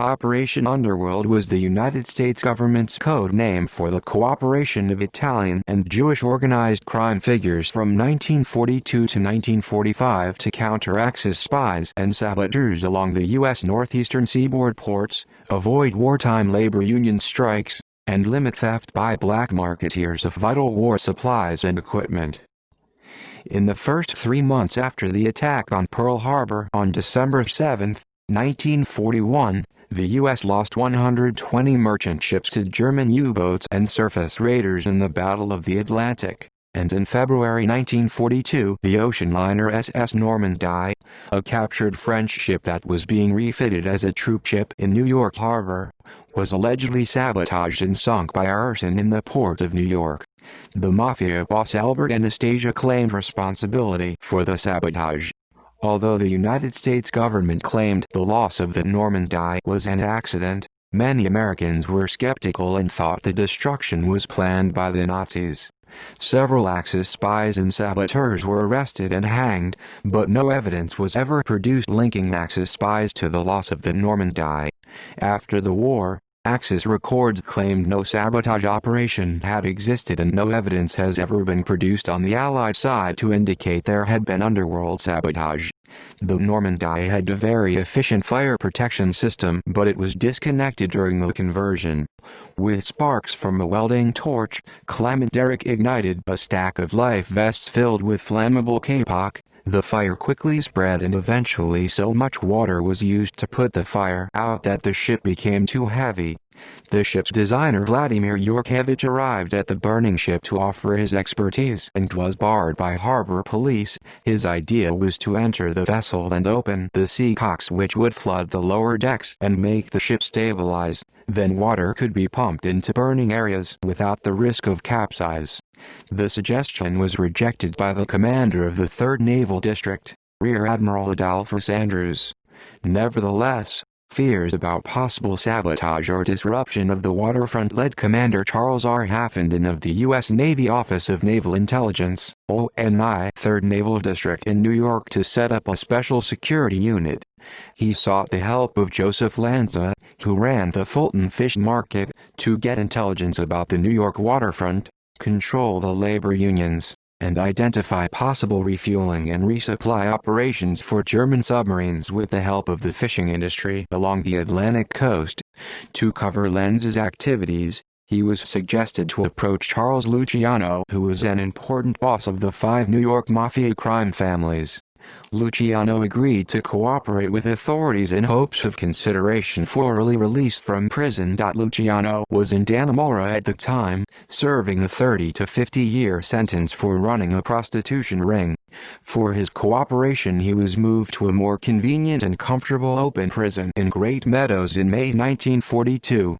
Operation Underworld was the United States government's code name for the cooperation of Italian and Jewish organized crime figures from 1942 to 1945 to counter Axis spies and saboteurs along the U.S. northeastern seaboard ports, avoid wartime labor union strikes, and limit theft by black marketeers of vital war supplies and equipment. In the first 3 months after the attack on Pearl Harbor on December 7, 1941, the U.S. lost 120 merchant ships to German U-boats and surface raiders in the Battle of the Atlantic, and in February 1942 the ocean liner SS Normandy, a captured French ship that was being refitted as a troop ship in New York Harbor, was allegedly sabotaged and sunk by arson in the port of New York. The Mafia boss Albert Anastasia claimed responsibility for the sabotage. Although the United States government claimed the loss of the Normandy was an accident, many Americans were skeptical and thought the destruction was planned by the Nazis. Several Axis spies and saboteurs were arrested and hanged, but no evidence was ever produced linking Axis spies to the loss of the Normandy. After the war, Axis records claimed no sabotage operation had existed and no evidence has ever been produced on the Allied side to indicate there had been underworld sabotage. The Normandy had a very efficient fire protection system, but it was disconnected during the conversion. With sparks from a welding torch, Clement Derrick ignited a stack of life vests filled with flammable kapok. The fire quickly spread and eventually so much water was used to put the fire out that the ship became too heavy. The ship's designer Vladimir Yurkevich arrived at the burning ship to offer his expertise and was barred by harbor police. His idea was to enter the vessel and open the sea cocks which would flood the lower decks and make the ship stabilize. Then water could be pumped into burning areas without the risk of capsize. The suggestion was rejected by the commander of the 3rd Naval District, Rear Admiral Adolphus Andrews. Nevertheless, fears about possible sabotage or disruption of the waterfront led Commander Charles R. Haffenden of the U.S. Navy Office of Naval Intelligence, ONI, 3rd Naval District in New York to set up a special security unit. He sought the help of Joseph Lanza, who ran the Fulton Fish Market, to get intelligence about the New York waterfront, control the labor unions, and identify possible refueling and resupply operations for German submarines with the help of the fishing industry along the Atlantic coast. To cover Lanza's activities, he was suggested to approach Charles Luciano, who was an important boss of the 5 New York Mafia crime families. Luciano agreed to cooperate with authorities in hopes of consideration for early release from prison. Luciano was in Dannemora at the time, serving a 30 to 50-year sentence for running a prostitution ring. For his cooperation he was moved to a more convenient and comfortable open prison in Great Meadows in May 1942.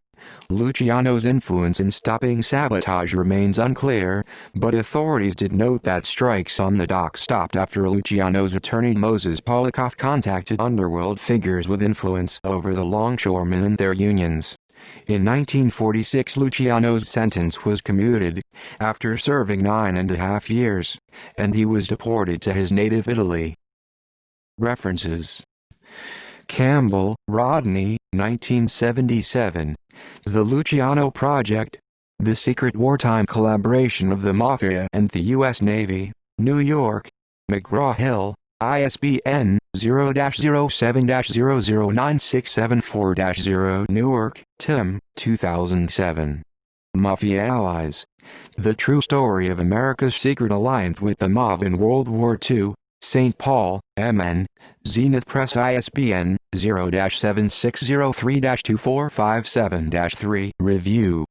Luciano's influence in stopping sabotage remains unclear, but authorities did note that strikes on the dock stopped after Luciano's attorney Moses Polikoff contacted underworld figures with influence over the longshoremen and their unions. In 1946 Luciano's sentence was commuted, after serving 9.5 years, and he was deported to his native Italy. References: Campbell, Rodney, 1977. The Luciano Project. The Secret Wartime Collaboration of the Mafia and the U.S. Navy, New York. McGraw-Hill, ISBN 0-07-009674-0 Newark, Tim, 2007. Mafia Allies. The True Story of America's Secret Alliance with the Mob in World War II. St. Paul, MN, Zenith Press ISBN 0-7603-2457-3 Review